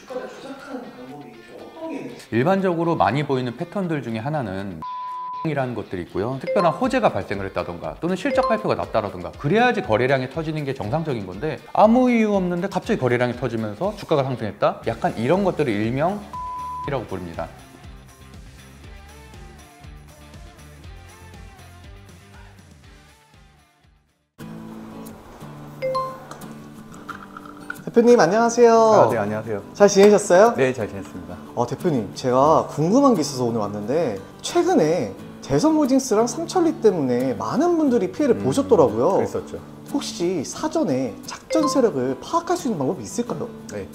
주가를 조작하는 방법이 좀 어떤 게 있는지. 일반적으로 많이 보이는 패턴들 중에 하나는 이라는 것들이 있고요. 특별한 호재가 발생을 했다던가 또는 실적 발표가 났다라던가 그래야지 거래량이 터지는 게 정상적인 건데 아무 이유 없는데 갑자기 거래량이 터지면서 주가가 상승했다? 약간 이런 것들을 일명 이라고 부릅니다. 대표님 안녕하세요. 네, 안녕하세요. 잘 지내셨어요? 네, 잘 지냈습니다. 대표님 제가 궁금한 게 있어서 오늘 왔는데 최근에 대성홀딩스랑 삼천리 때문에 많은 분들이 피해를 보셨더라고요. 그랬었죠. 혹시 사전에 작전 세력을 파악할 수 있는 방법이 있을까요? 네.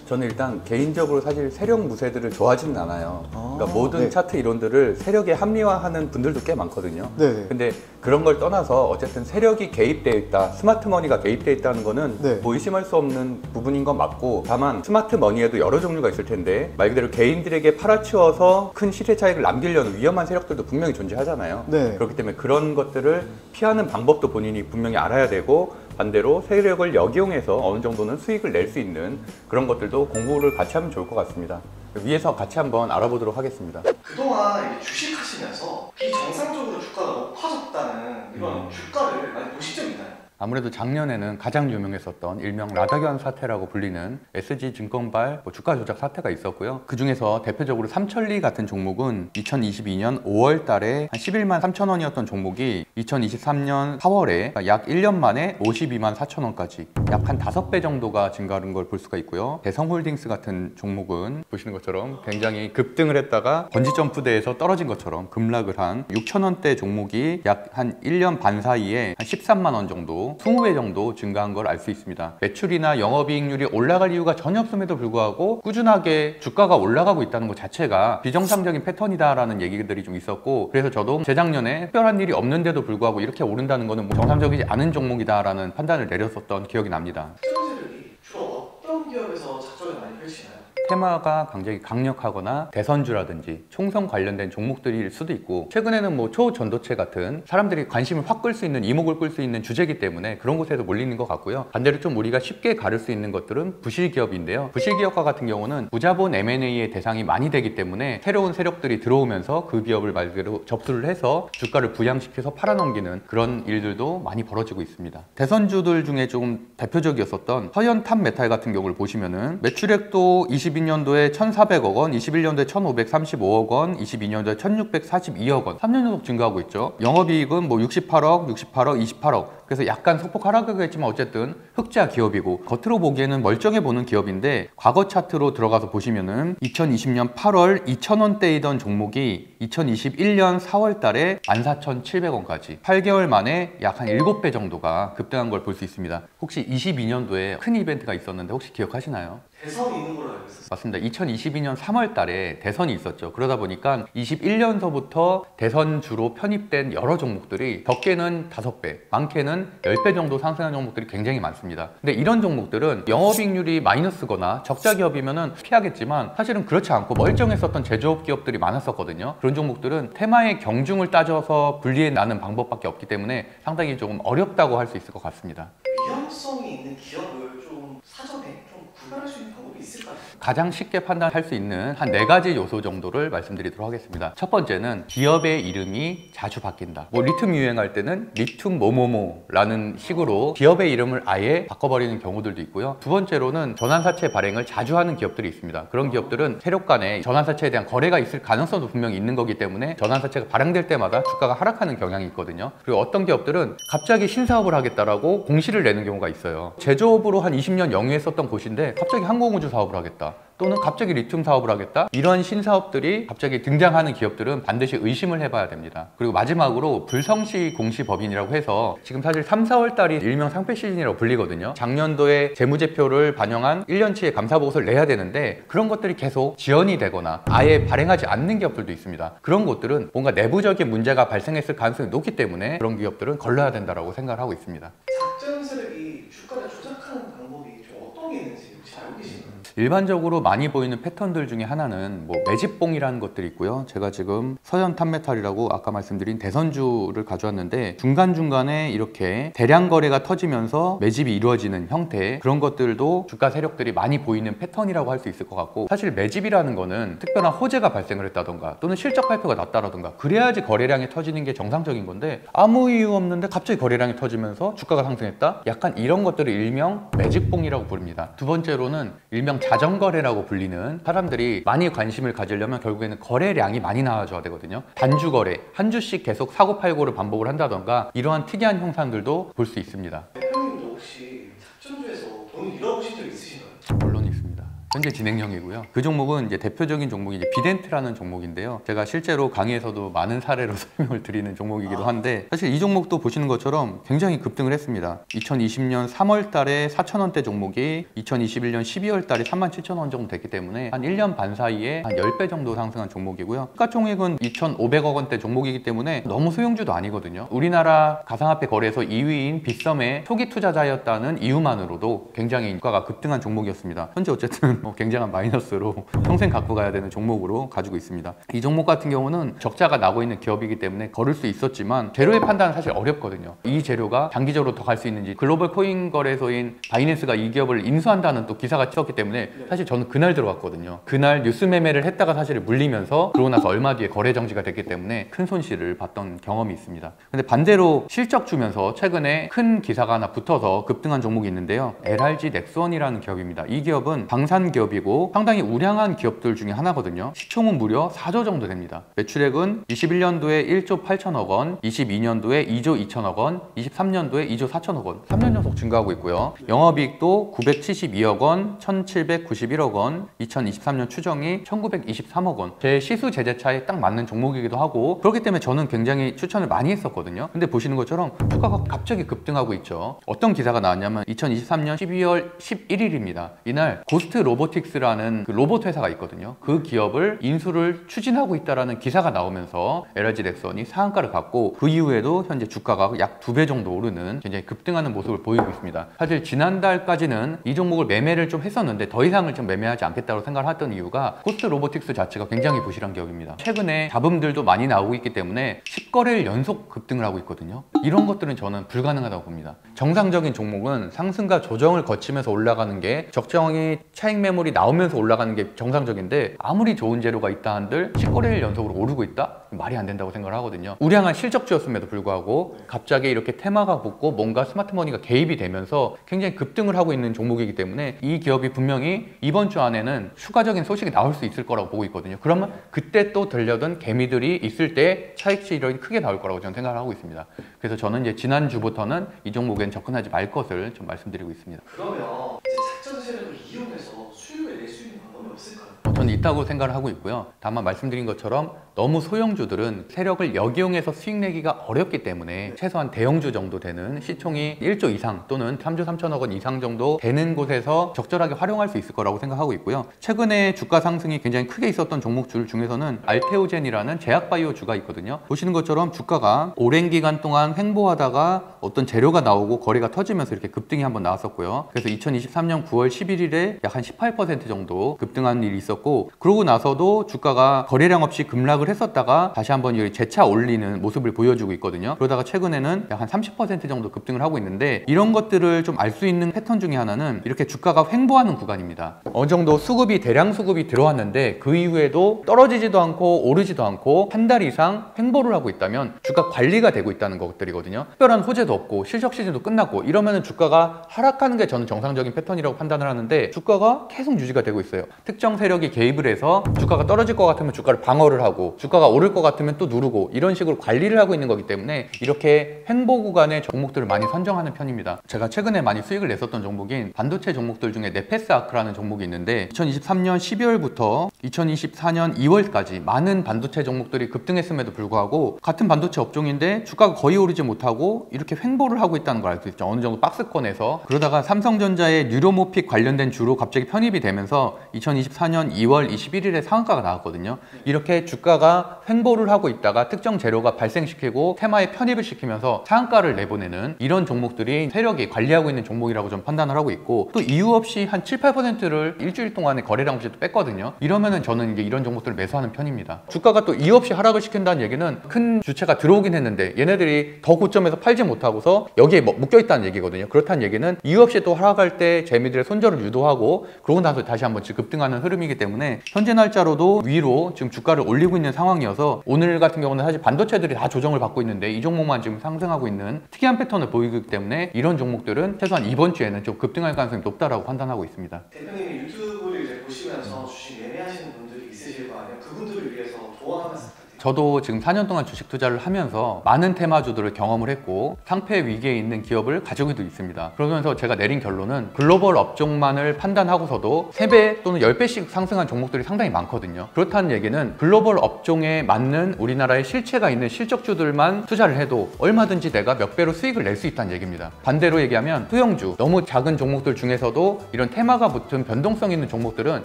저는 일단 개인적으로 사실 세력 무쇠들을 좋아하지는 않아요. 그러니까 모든 네. 차트 이론들을 세력에 합리화하는 분들도 꽤 많거든요. 네. 근데 그런 걸 떠나서 어쨌든 세력이 개입되어 있다, 스마트 머니가 개입되어 있다는 거는 네. 뭐 의심할 수 없는 부분인 건 맞고, 다만 스마트 머니에도 여러 종류가 있을 텐데 말 그대로 개인들에게 팔아치워서 큰 시세 차익을 남기려는 위험한 세력들도 분명히 존재하잖아요. 네. 그렇기 때문에 그런 것들을 피하는 방법도 본인이 분명히 알아야 되고, 반대로 세력을 역이용해서 어느 정도는 수익을 낼 수 있는 그런 것들도 공부를 같이 하면 좋을 것 같습니다. 위에서 같이 한번 알아보도록 하겠습니다. 그동안 주식 하시면서 비정상적으로 주가가 높아졌다는 이런 주가를 많이 보신 적 있나요? 아무래도 작년에는 가장 유명했었던 일명 라더견 사태라고 불리는 SG증권발 주가 조작 사태가 있었고요. 그 중에서 대표적으로 삼천리 같은 종목은 2022년 5월 달에 한 11만 3천 원이었던 종목이 2023년 4월에 약 1년 만에 52만 4천 원까지 약 한 5배 정도가 증가하는 걸 볼 수가 있고요. 대성홀딩스 같은 종목은 보시는 것처럼 굉장히 급등을 했다가 번지점프대에서 떨어진 것처럼 급락을 한 6천 원대 종목이 약 한 1년 반 사이에 한 13만 원 정도 20배 정도 증가한 걸 알 수 있습니다. 매출이나 영업이익률이 올라갈 이유가 전혀 없음에도 불구하고 꾸준하게 주가가 올라가고 있다는 것 자체가 비정상적인 패턴이다라는 얘기들이 좀 있었고, 그래서 저도 재작년에 특별한 일이 없는데도 불구하고 이렇게 오른다는 거는 정상적이지 않은 종목이다라는 판단을 내렸었던 기억이 납니다. 투자 세력이 주로 어떤 기업에서 작전을 많이 펼치나요? 테마가 굉장히 강력하거나 대선주라든지 총선 관련된 종목들일 수도 있고, 최근에는 초전도체 같은 사람들이 관심을 확 끌 수 있는, 이목을 끌 수 있는 주제이기 때문에 그런 곳에도 몰리는 것 같고요. 반대로 좀 우리가 쉽게 가를 수 있는 것들은 부실기업인데요. 부실기업과 같은 경우는 무자본 M&A의 대상이 많이 되기 때문에 새로운 세력들이 들어오면서 그 기업을 말 그대로 접수를 해서 주가를 부양시켜서 팔아넘기는 그런 일들도 많이 벌어지고 있습니다. 대선주들 중에 좀 대표적이었었던 서현탑메탈 같은 경우를 보시면은 매출액도 22년도에 1,400억 원, 21년도에 1,535억 원, 22년도에 1,642억 원, 3년 연속 증가하고 있죠. 영업이익은 68억, 28억. 그래서 약간 소폭 하락하겠지만 어쨌든 흑자 기업이고, 겉으로 보기에는 멀쩡해 보는 기업인데 과거 차트로 들어가서 보시면은 2020년 8월 2,000원대이던 종목이 2021년 4월 달에 14,700원까지 8개월 만에 약 한 7배 정도가 급등한 걸 볼 수 있습니다. 혹시 22년도에 큰 이벤트가 있었는데 혹시 기억하시나요? 대선이 있는 걸로 알고 있었어요. 맞습니다. 2022년 3월 달에 대선이 있었죠. 그러다 보니까 21년서부터 대선주로 편입된 여러 종목들이 적게는 5배, 많게는 10배 정도 상승한 종목들이 굉장히 많습니다. 근데 이런 종목들은 영업이익률이 마이너스거나 적자 기업이면은 피하겠지만 사실은 그렇지 않고 멀쩡했었던 제조업 기업들이 많았었거든요. 그런 종목들은 테마의 경중을 따져서 분리해 나는 방법밖에 없기 때문에 상당히 조금 어렵다고 할 수 있을 것 같습니다. 위험성이 있는 기업을 좀 사전에 좀 구별할 수 있는 방법이 있을까요? 가장 쉽게 판단할 수 있는 한 4가지 요소 정도를 말씀드리도록 하겠습니다. 첫 번째는 기업의 이름이 자주 바뀐다. 리튬 유행할 때는 리튬 뭐뭐뭐라는 식으로 기업의 이름을 아예 바꿔버리는 경우들도 있고요. 두 번째로는 전환사채 발행을 자주 하는 기업들이 있습니다. 그런 기업들은 세력 간에 전환사채에 대한 거래가 있을 가능성도 분명히 있는 거기 때문에 전환사채가 발행될 때마다 주가가 하락하는 경향이 있거든요. 그리고 어떤 기업들은 갑자기 신사업을 하겠다라고 공시를 내는 경우가 있어요. 제조업으로 한 20년 영위했었던 곳인데 갑자기 항공우주 사업을 하겠다, 또는 갑자기 리튬 사업을 하겠다, 이런 신사업들이 갑자기 등장하는 기업들은 반드시 의심을 해봐야 됩니다. 그리고 마지막으로 불성시 공시법인이라고 해서 지금 사실 3, 4월 달이 일명 상패 시즌이라고 불리거든요. 작년도에 재무제표를 반영한 1년치의 감사보고서를 내야 되는데 그런 것들이 계속 지연이 되거나 아예 발행하지 않는 기업들도 있습니다. 그런 것들은 뭔가 내부적인 문제가 발생했을 가능성이 높기 때문에 그런 기업들은 걸러야 된다고 생각을 하고 있습니다. 작전 세력이 주가를 조작하는 방법이 좀 어떤 게 있는지 혹시 알고 계시나요? 일반적으로 많이 보이는 패턴들 중에 하나는 뭐 매집봉이라는 것들이 있고요. 제가 지금 서현 탑메탈이라고 아까 말씀드린 대선주를 가져왔는데 중간중간에 이렇게 대량 거래가 터지면서 매집이 이루어지는 형태, 그런 것들도 주가 세력들이 많이 보이는 패턴이라고 할 수 있을 것 같고, 사실 매집이라는 거는 특별한 호재가 발생을 했다던가 또는 실적 발표가 났다라던가 그래야지 거래량이 터지는 게 정상적인 건데, 아무 이유 없는데 갑자기 거래량이 터지면서 주가가 상승했다? 약간 이런 것들을 일명 매집봉이라고 부릅니다. 두 번째로는 일명 자전거래라고 불리는, 사람들이 많이 관심을 가지려면 결국에는 거래량이 많이 나와줘야 되거든요. 단주 거래, 한 주씩 계속 사고 팔고를 반복을 한다던가 이러한 특이한 현상들도 볼 수 있습니다. 대표님도 혹시 작전주에서 돈을 잃어보신 적 있으신가요? 물론 있습니다. 현재 진행형이고요. 그 종목은 이제 대표적인 종목이 이제 비덴트라는 종목인데요. 제가 실제로 강의에서도 많은 사례로 설명을 드리는 종목이기도 한데, 사실 이 종목도 보시는 것처럼 굉장히 급등을 했습니다. 2020년 3월 달에 4,000원대 종목이 2021년 12월 달에 37,000원 정도 됐기 때문에 한 1년 반 사이에 한 10배 정도 상승한 종목이고요. 시가총액은 2,500억 원대 종목이기 때문에 너무 소형주도 아니거든요. 우리나라 가상화폐 거래소 2위인 빗썸의 초기 투자자였다는 이유만으로도 굉장히 주가가 급등한 종목이었습니다. 현재 어쨌든 굉장한 마이너스로 평생 갖고 가야 되는 종목으로 가지고 있습니다. 이 종목 같은 경우는 적자가 나고 있는 기업이기 때문에 걸을 수 있었지만 재료의 판단은 사실 어렵거든요. 이 재료가 장기적으로 더 갈 수 있는지, 글로벌 코인 거래소인 바이낸스가 이 기업을 인수한다는 또 기사가 떴기 때문에 사실 저는 그날 들어갔거든요. 그날 뉴스 매매를 했다가 사실 물리면서 그러고 나서 얼마 뒤에 거래 정지가 됐기 때문에 큰 손실을 봤던 경험이 있습니다. 근데 반대로 실적 주면서 최근에 큰 기사가 하나 붙어서 급등한 종목이 있는데요. LRG 넥스원이라는 기업입니다. 이 기업은 방산 기업이고 상당히 우량한 기업들 중에 하나거든요. 시총은 무려 4조 정도 됩니다. 매출액은 21년도에 1조 8천억 원, 22년도에 2조 2천억 원, 23년도에 2조 4천억 원, 3년 연속 증가하고 있고요. 영업이익도 972억 원, 1791억 원, 2023년 추정이 1923억 원. 제 시수 제재차에 딱 맞는 종목이기도 하고, 그렇기 때문에 저는 굉장히 추천을 많이 했었거든요. 근데 보시는 것처럼 주가가 갑자기 급등하고 있죠. 어떤 기사가 나왔냐면 2023년 12월 11일입니다. 이날 고스트 로보틱스라는 그 로봇 회사가 있거든요. 그 기업을 인수를 추진하고 있다라는 기사가 나오면서 LRG 넥슨이 상한가를 갖고, 그 이후에도 현재 주가가 약 2배 정도 오르는 굉장히 급등하는 모습을 보이고 있습니다. 사실 지난달까지는 이 종목을 매매를 좀 했었는데 더 이상을 좀 매매하지 않겠다고 생각을 했던 이유가 고스트 로보틱스 자체가 굉장히 부실한 기업입니다. 최근에 잡음들도 많이 나오고 있기 때문에 10거래일 연속 급등을 하고 있거든요. 이런 것들은 저는 불가능하다고 봅니다. 정상적인 종목은 상승과 조정을 거치면서 올라가는 게, 적정히 차익 매물이 나오면서 올라가는 게 정상적인데, 아무리 좋은 재료가 있다 한들 10거래일 연속으로 오르고 있다? 말이 안 된다고 생각을 하거든요. 우량한 실적주였음에도 불구하고 갑자기 이렇게 테마가 붙고 뭔가 스마트머니가 개입이 되면서 굉장히 급등을 하고 있는 종목이기 때문에 이 기업이 분명히 이번 주 안에는 추가적인 소식이 나올 수 있을 거라고 보고 있거든요. 그러면 그때 또 들려던 개미들이 있을 때 차익 실현이 크게 나올 거라고 저는 생각을 하고 있습니다. 그래서 저는 이제 지난주부터는 이 종목엔 접근하지 말 것을 좀 말씀드리고 있습니다. 그러면 이제 작전 세력을 이용해서 수익을 낼 수 있는 방법이 없을까요? 저는 있다고 생각을 하고 있고요. 다만 말씀드린 것처럼 너무 소형주들은 세력을 역이용해서 수익 내기가 어렵기 때문에 최소한 대형주 정도 되는, 시총이 1조 이상 또는 3조 3천억 원 이상 정도 되는 곳에서 적절하게 활용할 수 있을 거라고 생각하고 있고요. 최근에 주가 상승이 굉장히 크게 있었던 종목들 중에서는 알테오젠이라는 제약바이오주가 있거든요. 보시는 것처럼 주가가 오랜 기간 동안 횡보하다가 어떤 재료가 나오고 거래가 터지면서 이렇게 급등이 한번 나왔었고요. 그래서 2023년 9월 11일에 약 한 18% 정도 급등한 일이 있었고, 그러고 나서도 주가가 거래량 없이 급락을 했었다가 다시 한번 재차 올리는 모습을 보여주고 있거든요. 그러다가 최근에는 약 한 30% 정도 급등을 하고 있는데, 이런 것들을 좀 알 수 있는 패턴 중에 하나는 이렇게 주가가 횡보하는 구간입니다. 어느 정도 수급이, 대량 수급이 들어왔는데 그 이후에도 떨어지지도 않고 오르지도 않고 한 달 이상 횡보를 하고 있다면 주가 관리가 되고 있다는 것들이거든요. 특별한 호재도 없고 실적 시즌도 끝났고 이러면 주가가 하락하는 게 저는 정상적인 패턴이라고 판단을 하는데, 주가가 계속 유지가 되고 있어요. 특정 세력이 개입을 해서 주가가 떨어질 것 같으면 주가를 방어를 하고, 주가가 오를 것 같으면 또 누르고, 이런 식으로 관리를 하고 있는 거기 때문에 이렇게 횡보 구간의 종목들을 많이 선정하는 편입니다. 제가 최근에 많이 수익을 냈었던 종목인 반도체 종목들 중에 네페스아크라는 종목이 있는데 2023년 12월부터 2024년 2월까지 많은 반도체 종목들이 급등했음에도 불구하고 같은 반도체 업종인데 주가가 거의 오르지 못하고 이렇게 횡보를 하고 있다는 걸 알 수 있죠. 어느 정도 박스권에서. 그러다가 삼성전자의 뉴로모픽 관련된 주로 갑자기 편입이 되면서 2024년 2월 21일에 상한가가 나왔거든요. 이렇게 주가가 횡보를 하고 있다가 특정 재료가 발생시키고 테마에 편입을 시키면서 상한가를 내보내는 이런 종목들이 세력이 관리하고 있는 종목이라고 좀 판단을 하고 있고, 또 이유 없이 한 7, 8%를 일주일 동안에 거래량 없이 또 뺐거든요. 이러면은 저는 이제 이런 종목들을 매수하는 편입니다. 주가가 또 이유 없이 하락을 시킨다는 얘기는 큰 주체가 들어오긴 했는데 얘네들이 더 고점에서 팔지 못하고서 여기에 묶여있다는 얘기거든요. 그렇다는 얘기는 이유 없이 또 하락할 때 재미들의 손절을 유도하고 그러고 나서 다시 한번 급등하는 흐름이기 때문에 현재 날짜로도 위로 지금 주가를 올리고 있는 상황이어서 오늘 같은 경우는 사실 반도체들이 다 조정을 받고 있는데 이 종목만 지금 상승하고 있는 특이한 패턴을 보이기 때문에 이런 종목들은 최소한 이번 주에는 좀 급등할 가능성이 높다라고 판단하고 있습니다. 대표님이 유튜브를 이제 보시면서 주식 매매하시는 분들이 있으실 거 아니에요? 그분들을 위해서 조언 하나 부탁드립니다. 저도 지금 4년 동안 주식 투자를 하면서 많은 테마주들을 경험을 했고 상패 위기에 있는 기업을 가지고 있습니다. 그러면서 제가 내린 결론은 글로벌 업종만을 판단하고서도 3배 또는 10배씩 상승한 종목들이 상당히 많거든요. 그렇다는 얘기는 글로벌 업종에 맞는 우리나라의 실체가 있는 실적주들만 투자를 해도 얼마든지 내가 몇 배로 수익을 낼 수 있다는 얘기입니다. 반대로 얘기하면 투영주, 너무 작은 종목들 중에서도 이런 테마가 붙은 변동성 있는 종목들은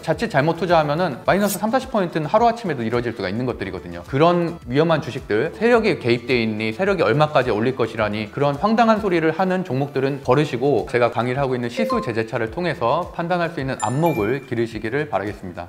자칫 잘못 투자하면은 마이너스 3, 40%는 하루아침에도 이루어질 수가 있는 것들이거든요. 그런 위험한 주식들, 세력이 개입되어 있니, 세력이 얼마까지 올릴 것이라니 그런 황당한 소리를 하는 종목들은 버리시고 제가 강의를 하고 있는 시수 제재차를 통해서 판단할 수 있는 안목을 기르시기를 바라겠습니다.